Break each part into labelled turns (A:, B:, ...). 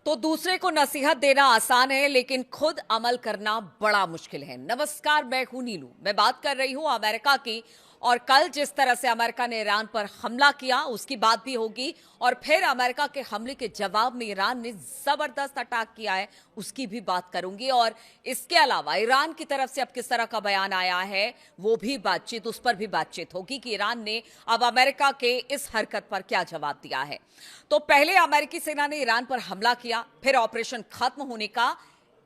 A: तो दूसरे को नसीहत देना आसान है, लेकिन खुद अमल करना बड़ा मुश्किल है। नमस्कार, मैं हूं नीलू। मैं बात कर रही हूं अमेरिका की। और कल जिस तरह से अमेरिका ने ईरान पर हमला किया, उसकी बात भी होगी। और फिर अमेरिका के हमले के जवाब में ईरान ने जबरदस्त अटैक किया है, उसकी भी बात करूंगी। और इसके अलावा ईरान की तरफ से अब किस तरह का बयान आया है, वो भी बातचीत, उस पर भी बातचीत होगी कि ईरान ने अब अमेरिका के इस हरकत पर क्या जवाब दिया है। तो पहले अमेरिकी सेना ने ईरान पर हमला किया, फिर ऑपरेशन खत्म होने का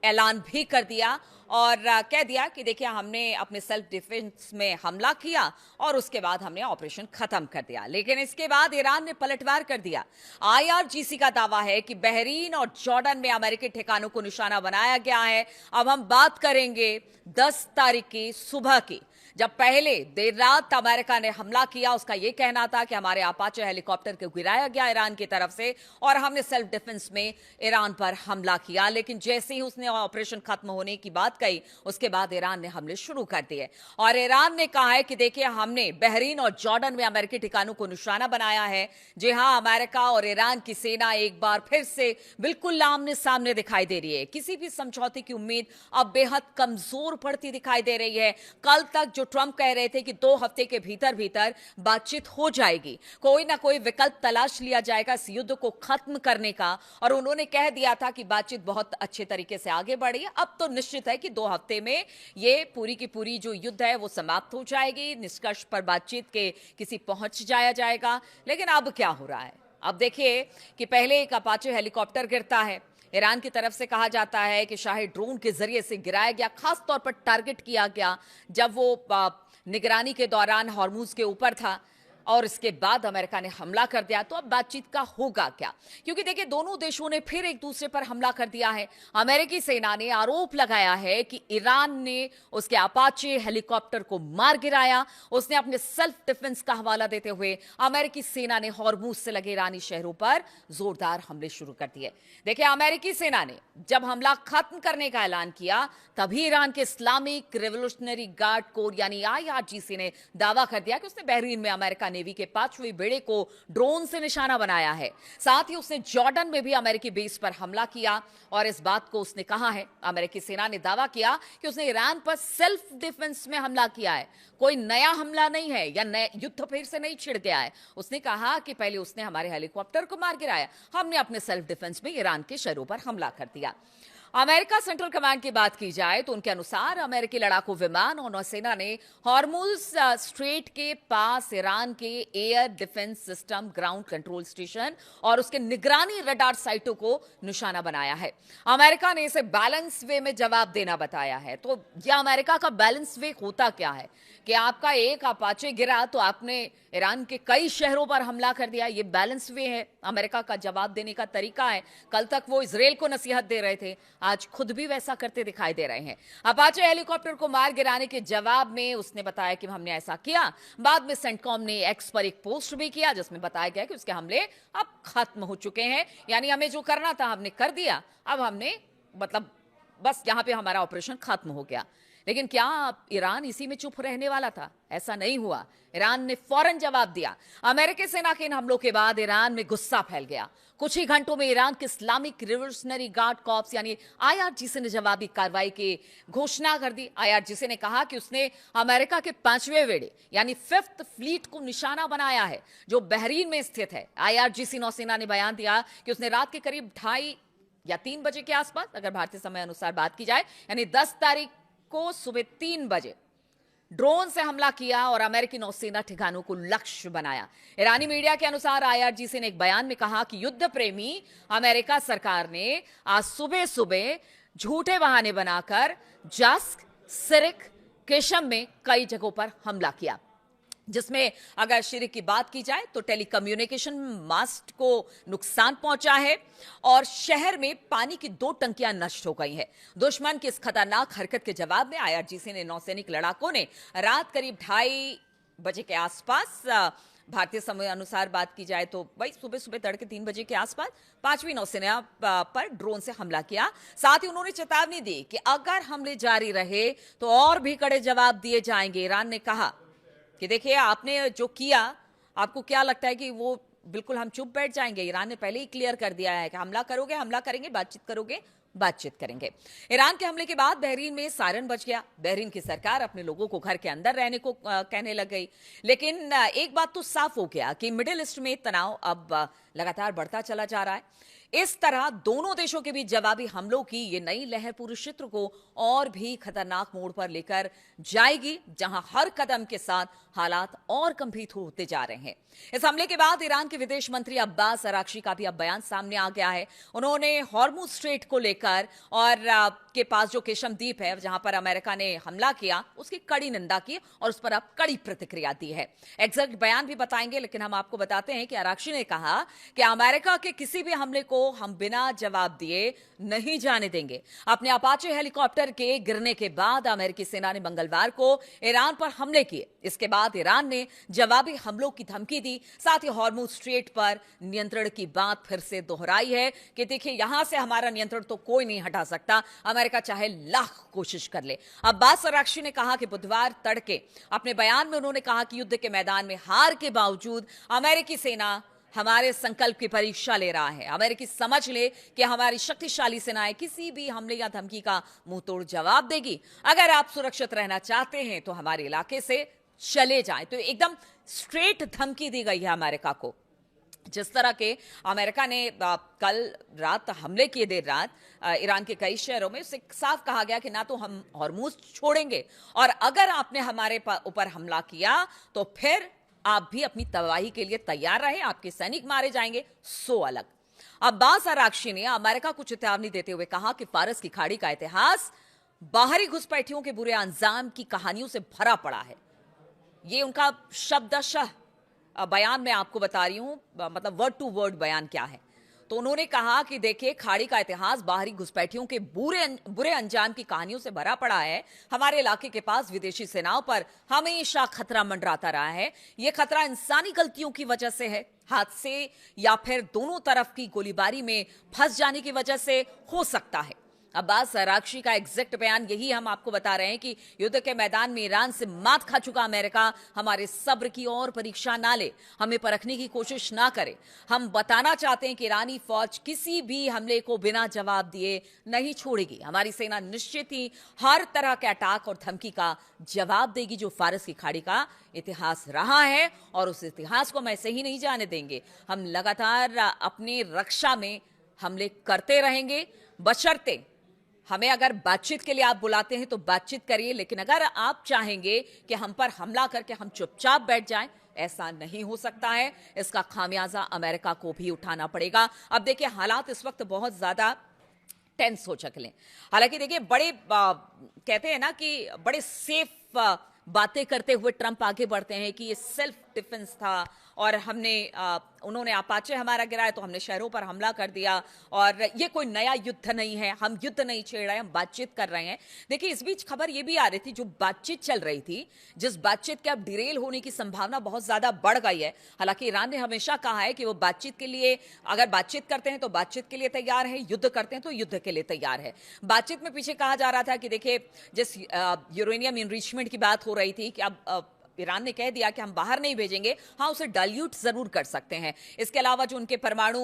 A: ऐलान भी कर दिया और कह दिया कि देखिए, हमने अपने सेल्फ डिफेंस में हमला किया और उसके बाद हमने ऑपरेशन खत्म कर दिया। लेकिन इसके बाद ईरान ने पलटवार कर दिया। आईआरजीसी का दावा है कि बहरीन और जॉर्डन में अमेरिकी ठिकानों को निशाना बनाया गया है। अब हम बात करेंगे 10 तारीख की सुबह की, जब पहले देर रात अमेरिका ने हमला किया। उसका यह कहना था कि हमारे अपाचे हेलीकॉप्टर को गिराया गया ईरान की तरफ से और हमने सेल्फ डिफेंस में ईरान पर हमला किया। लेकिन जैसे ही उसने ऑपरेशन खत्म होने की बात कही, उसके बाद ईरान ने हमले शुरू कर दिए। और ईरान ने कहा है कि देखिए, हमने बहरीन और जॉर्डन में अमेरिकी ठिकानों को निशाना बनाया है। जी हां, अमेरिका और ईरान की सेना एक बार फिर से बिल्कुल आमने सामने दिखाई दे रही है। किसी भी समझौते की उम्मीद अब बेहद कमजोर पड़ती दिखाई दे रही है। कल तक जो ट्रंप कह रहे थे कि 2 हफ्ते के भीतर भीतर बातचीत हो जाएगी, कोई ना कोई विकल्प तलाश लिया जाएगा इस युद्ध को खत्म करने का, और उन्होंने कह दिया था कि बातचीत बहुत अच्छे तरीके से आगे बढ़ी है। अब तो निश्चित है कि 2 हफ्ते में ये पूरी की पूरी जो युद्ध है वो समाप्त हो जाएगी, निष्कर्ष पर बातचीत के किसी पहुंच जाया जाएगा। लेकिन अब क्या हो रहा है? अब देखिए कि पहले एक अपाचे हेलीकॉप्टर गिरता है। ईरान की तरफ से कहा जाता है कि शायद ड्रोन के जरिए से गिराया गया, खास तौर पर टारगेट किया गया जब वो निगरानी के दौरान हॉर्मुज के ऊपर था, और इसके बाद अमेरिका ने हमला कर दिया। तो अब बातचीत का होगा क्या? क्योंकि देखिए, दोनों देशों ने फिर एक दूसरे पर हमला कर दिया है। अमेरिकी सेना ने आरोप लगाया है कि ईरान ने उसके अपाचे हेलीकॉप्टर को मार गिराया। उसने अपने सेल्फ डिफेंस का हवाला देते हुए अमेरिकी सेना ने हॉर्मुज से लगे ईरानी शहरों पर जोरदार हमले शुरू कर दिए। देखिए, अमेरिकी सेना ने जब हमला खत्म करने का ऐलान किया, तभी ईरान के इस्लामिक रिवोल्यूशनरी गार्ड कोर यानी आईआरजीसी ने दावा कर दिया कि उसने बहरीन में अमेरिका नेवी के 5वें बेड़े को ड्रोन से निशाना बनाया है। साथ ही उसने जॉर्डन में भी अमेरिकी बेस पर हमला किया, और इस बात को उसने कहा है, अमेरिकी सेना ने दावा किया कि उसने ईरान पर सेल्फ डिफेंस में हमला किया है। कोई नया हमला नहीं है या नया युद्ध फिर से नहीं छिड़ गया है। उसने कहा कि पहले उसने हमारे हेलीकॉप्टर को मार गिराया, हमने अपने सेल्फ डिफेंस में ईरान के शहरों पर हमला कर दिया। अमेरिका सेंट्रल कमांड की बात की जाए तो उनके अनुसार अमेरिकी लड़ाकू विमान और नौसेना ने हॉर्मुज स्ट्रेट के पास ईरान के air defence system, ground control station और उसके निगरानी रडार साइटों को निशाना बनाया है। अमेरिका ने इसे बैलेंस वे में जवाब देना बताया है। तो यह अमेरिका का बैलेंस वे होता क्या है कि आपका एक अपाचे गिरा तो आपने ईरान के कई शहरों पर हमला कर दिया। यह बैलेंस वे है, अमेरिका का जवाब देने का तरीका है। कल तक वो इजराइल को नसीहत दे रहे थे, आज खुद भी वैसा करते दिखाई दे रहे हैं। अपाचे हेलीकॉप्टर को मार गिराने के जवाब में उसने बताया कि हमने ऐसा किया। बाद में सेंटकॉम ने एक्स पर एक पोस्ट भी किया जिसमें बताया गया कि उसके हमले अब खत्म हो चुके हैं, यानी हमें जो करना था हमने कर दिया। अब हमने मतलब बस यहां पे हमारा ऑपरेशन खत्म हो गया। लेकिन क्या ईरान इसी में चुप रहने वाला था? ऐसा नहीं हुआ। ईरान ने फौरन जवाब दिया। अमेरिकी सेना के इन हमलों के बाद ईरान में गुस्सा फैल गया। कुछ ही घंटों में ईरान के इस्लामिक रिवोल्यूशनरी गार्ड कॉर्प्स यानी आईआरजीसी ने जवाबी कार्रवाई की घोषणा कर दी। आईआरजीसी ने कहा कि उसने अमेरिका के 5वें बेड़े यानी 5th फ्लीट को निशाना बनाया है, जो बहरीन में स्थित है। आईआरजीसी नौसेना ने बयान दिया कि उसने रात के करीब 2:30 या 3 बजे के आसपास, अगर भारतीय समय अनुसार बात की जाए, यानी 10 तारीख को सुबह 3 बजे ड्रोन से हमला किया और अमेरिकी नौसेना ठिकानों को लक्ष्य बनाया। ईरानी मीडिया के अनुसार आईआरजीसी ने एक बयान में कहा कि युद्ध प्रेमी अमेरिका सरकार ने आज सुबह सुबह झूठे बहाने बनाकर जस्क, सिरिक, केशम में कई जगहों पर हमला किया, जिसमें अगर शिरिक की बात की जाए तो टेलीकम्युनिकेशन मास्ट को नुकसान पहुंचा है और शहर में पानी की 2 टंकियां नष्ट हो गई हैं। दुश्मन की इस खतरनाक हरकत के जवाब में आईआरजीसी ने नौसैनिक लड़ाकों ने रात करीब 2:30 बजे के आसपास, भारतीय समय अनुसार बात की जाए तो भाई सुबह सुबह तड़के 3 बजे के आसपास 5वीं नौसेना पर ड्रोन से हमला किया। साथ ही उन्होंने चेतावनी दी कि अगर हमले जारी रहे तो और भी कड़े जवाब दिए जाएंगे। ईरान ने कहा कि देखिए, आपने जो किया, आपको क्या लगता है कि वो बिल्कुल हम चुप बैठ जाएंगे? ईरान ने पहले ही क्लियर कर दिया है कि हमला करोगे हमला करेंगे, बातचीत करोगे बातचीत करेंगे। ईरान के हमले के बाद बहरीन में सायरन बज गया। बहरीन की सरकार अपने लोगों को घर के अंदर रहने को कहने लग गई। लेकिन एक बात तो साफ हो गया कि मिडिल ईस्ट में तनाव अब लगातार बढ़ता चला जा रहा है। इस तरह दोनों देशों के बीच जवाबी हमलों की ये नई लहर पूरे क्षेत्र को और भी खतरनाक मोड़ पर लेकर जाएगी, जहां हर कदम के साथ हालात और गंभीर होते जा रहे हैं। इस हमले के बाद ईरान के विदेश मंत्री अब्बास अराक्ची का भी अब बयान सामने आ गया है। उन्होंने हॉर्मुज स्ट्रेट को लेकर और के पास जो केशम द्वीप है जहां पर अमेरिका ने हमला किया, उसकी कड़ी निंदा की और उस पर अब कड़ी प्रतिक्रिया दी है। एग्जैक्ट बयान भी बताएंगे, लेकिन हम आपको बताते हैं कि अराक्ची ने कहा कि अमेरिका के किसी भी हमले को हम बिना जवाब दिए नहीं जाने देंगे। अपने अपाचे हेलीकॉप्टर के गिरने के बाद अमेरिकी सेना ने मंगलवार को ईरान पर हमले किए। इसके बाद ईरान ने जवाबी हमलों की धमकी दी। साथ ही हॉर्मुज स्ट्रेट पर नियंत्रण की बात फिर से दोहराई है कि देखिए, यहां से हमारा नियंत्रण तो कोई नहीं हटा सकता, अमेरिका चाहे लाख कोशिश कर ले। अब्बास अराक्ची ने कहा कि बुधवार तड़के अपने बयान में उन्होंने कहा कि युद्ध के मैदान में हार के बावजूद अमेरिकी सेना हमारे संकल्प की परीक्षा ले रहा है। अमेरिकी समझ ले कि हमारी शक्तिशाली सेनाएं किसी भी हमले या धमकी का मुंह तोड़ जवाब देगी। अगर आप सुरक्षित रहना चाहते हैं तो हमारे इलाके से चले जाएं। तो एकदम स्ट्रेट धमकी दी गई है अमेरिका को। जिस तरह के अमेरिका ने कल रात हमले किए, देर रात ईरान के कई शहरों में, उससे साफ कहा गया कि ना तो हम हॉर्मुज छोड़ेंगे और अगर आपने हमारे ऊपर हमला किया तो फिर आप भी अपनी तबाही के लिए तैयार रहे, आपके सैनिक मारे जाएंगे, सो अलग। अब्बास अराक्ची ने अमेरिका को चेतावनी देते हुए कहा कि फारस की खाड़ी का इतिहास बाहरी घुसपैठियों के बुरे अंजाम की कहानियों से भरा पड़ा है। ये उनका शब्दशः बयान मैं आपको बता रही हूं, मतलब वर्ड टू वर्ड बयान क्या है। तो उन्होंने कहा कि देखिए, खाड़ी का इतिहास बाहरी घुसपैठियों के बुरे अंजाम की कहानियों से भरा पड़ा है। हमारे इलाके के पास विदेशी सेनाओं पर हमेशा खतरा मंडराता रहा है। यह खतरा इंसानी गलतियों की वजह से है, हादसे या फिर दोनों तरफ की गोलीबारी में फंस जाने की वजह से हो सकता है। अब्बास अराक्ची का एग्जैक्ट बयान यही हम आपको बता रहे हैं कि युद्ध के मैदान में ईरान से मात खा चुका अमेरिका हमारे सब्र की और परीक्षा ना ले, हमें परखने की कोशिश ना करे। हम बताना चाहते हैं कि ईरानी फौज किसी भी हमले को बिना जवाब दिए नहीं छोड़ेगी। हमारी सेना निश्चित ही हर तरह के अटैक और धमकी का जवाब देगी जो फारस की खाड़ी का इतिहास रहा है, और उस इतिहास को हम ऐसे ही नहीं जाने देंगे। हम लगातार अपनी रक्षा में हमले करते रहेंगे, बशर्ते हमें अगर बातचीत के लिए आप बुलाते हैं तो बातचीत करिए, लेकिन अगर आप चाहेंगे कि हम पर हमला करके हम चुपचाप बैठ जाएं, ऐसा नहीं हो सकता है। इसका खामियाजा अमेरिका को भी उठाना पड़ेगा। अब देखिए, हालात इस वक्त बहुत ज्यादा टेंस हो चुके हैं। हालांकि देखिए, बड़े कहते हैं ना कि बड़े सेफ बातें करते हुए ट्रंप आगे बढ़ते हैं कि ये सेल्फ डिफेंस था और उन्होंने अपाचे हमारा गिराया तो हमने शहरों पर हमला कर दिया, और ये कोई नया युद्ध नहीं है, हम युद्ध नहीं छेड़ रहे हैं, हम बातचीत कर रहे हैं। देखिए, इस बीच खबर ये भी आ रही थी, जो बातचीत चल रही थी, जिस बातचीत के अब डिरेल होने की संभावना बहुत ज्यादा बढ़ गई है। हालांकि ईरान ने हमेशा कहा है कि वो बातचीत के लिए, अगर बातचीत करते हैं तो बातचीत के लिए तैयार है, युद्ध करते हैं तो युद्ध के लिए तैयार है। बातचीत में पीछे कहा जा रहा था कि देखिए, जिस यूरेनियम इनरिचमेंट की बात हो रही थी कि अब ईरान ने कह दिया कि हम बाहर नहीं भेजेंगे, हाँ उसे डाइल्यूट जरूर कर सकते हैं। इसके अलावा जो उनके परमाणु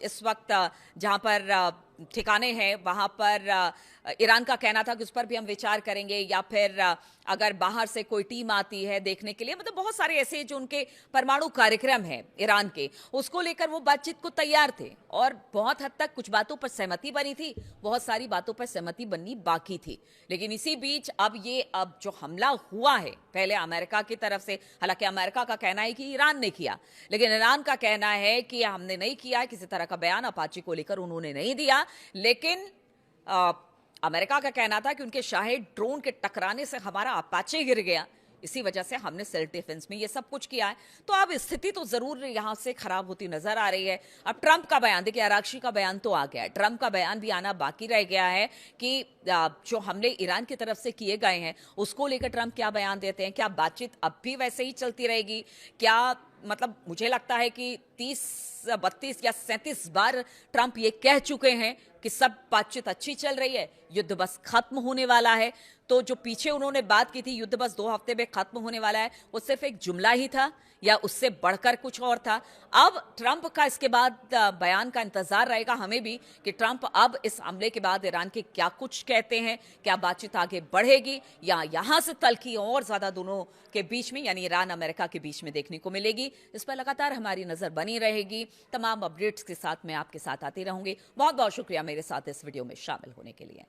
A: इस वक्त जहां पर ठिकाने हैं, वहां पर ईरान का कहना था कि उस पर भी हम विचार करेंगे, या फिर अगर बाहर से कोई टीम आती है देखने के लिए, मतलब बहुत सारे ऐसे जो उनके परमाणु कार्यक्रम हैं ईरान के, उसको लेकर वो बातचीत को तैयार थे और बहुत हद तक कुछ बातों पर सहमति बनी थी, बहुत सारी बातों पर सहमति बननी बाकी थी। लेकिन इसी बीच अब जो हमला हुआ है पहले अमेरिका की तरफ से, हालांकि अमेरिका का कहना है कि ईरान ने किया, लेकिन ईरान का कहना है कि हमने नहीं किया। किसी तरह का बयान अपाचे को लेकर उन्होंने नहीं दिया, लेकिन अमेरिका का कहना था कि उनके शाही ड्रोन के टकराने से हमारा अपाचे गिर गया, इसी वजह से हमने सेल्फ डिफेंस में ये सब कुछ किया है। तो अब स्थिति तो जरूर यहां से खराब होती नजर आ रही है। अब ट्रंप का बयान देखिए, अराक्ची का बयान तो आ गया है, ट्रंप का बयान भी आना बाकी रह गया है कि जो हमले ईरान की तरफ से किए गए हैं उसको लेकर ट्रंप क्या बयान देते हैं। क्या बातचीत अब भी वैसे ही चलती रहेगी? क्या मतलब मुझे लगता है कि 30, 32 या 37 बार ट्रंप ये कह चुके हैं कि सब बातचीत अच्छी चल रही है, युद्ध बस खत्म होने वाला है। तो जो पीछे उन्होंने बात की थी युद्ध बस 2 हफ्ते में खत्म होने वाला है, वो सिर्फ एक जुमला ही था या उससे बढ़कर कुछ और था? अब ट्रंप का इसके बाद बयान का इंतजार रहेगा हमें भी कि ट्रंप अब इस हमले के बाद ईरान के क्या कुछ कहते हैं, क्या बातचीत आगे बढ़ेगी या यहां से तल्खी और ज्यादा दोनों के बीच में यानी ईरान अमेरिका के बीच में देखने को मिलेगी। इस पर लगातार हमारी नजर बनी रहेगी। तमाम अपडेट्स के साथ मैं आपके साथ आती रहूंगी। बहुत बहुत शुक्रिया मेरे साथ इस वीडियो में शामिल होने के लिए।